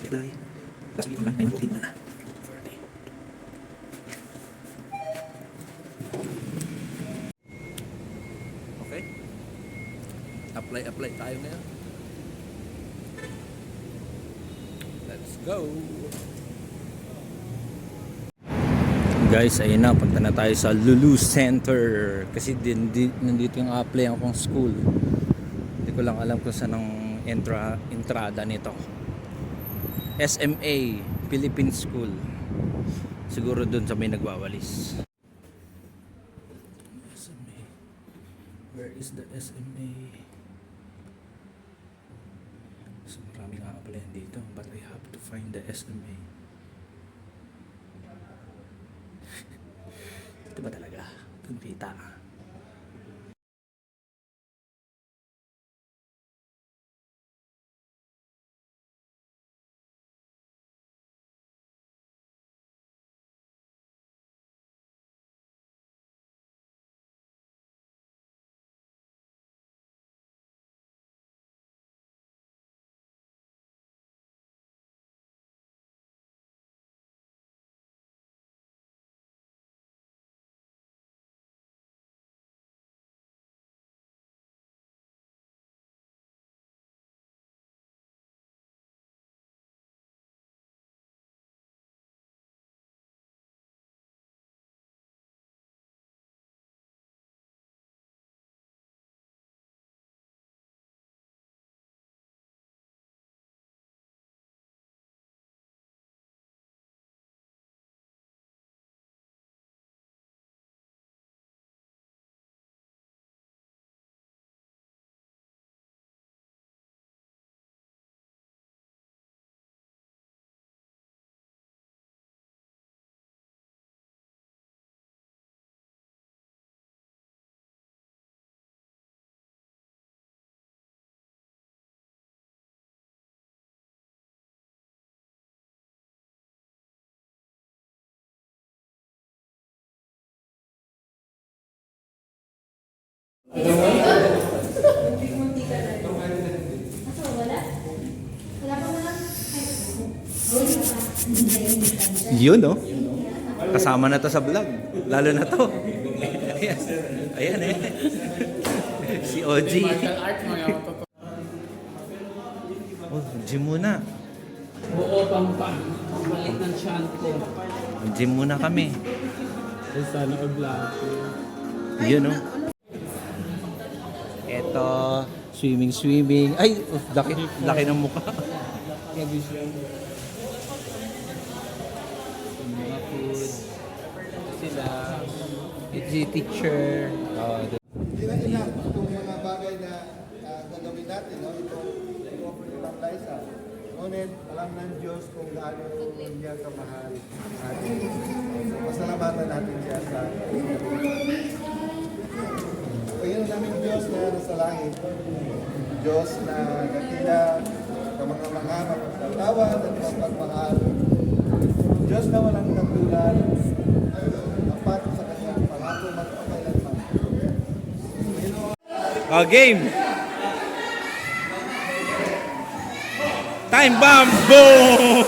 apply. Last week lang, ayun, ulit na. Okay. Apply tayo ngayon. Let's go! Guys, ayun na, punta na tayo sa Lulu Center. Kasi nandito yung apply akong school. Hindi ko lang alam kung saan ang entrada nito. SMA Philippine School. Siguro doon sa may nagwawalis. SMA. Where is the SMA? So maraming apply dito, but I have to find the SMA. Ito ba talaga? Kumita. Yun, no? Kasama na to sa vlog. Lalo na to. Ayan, ayan eh. Si OG. Oh, gym muna. Oo, pampalit ng chant ko. Gym muna kami. Sana o-vlog. Yun, no? Eto, swimming. Ay, laki ng mukha. Grabe siya. Mga food. Sila. Si teacher. Ilan itong mga bagay na gagawin natin, no? Itong i-offer nilang Liza. Ngunit, alam ng Diyos kung gaano niya kamahal sa atin. So, pasalamatan natin siya sa Panginoon namin Diyos na nasa langit. Diyos na dakila sa mga magpatawad at magpagmahal. Diyos na walang katulad. Tapat sa kanyang pangako magpakailanman. Oh, game! Time bomb! Boom!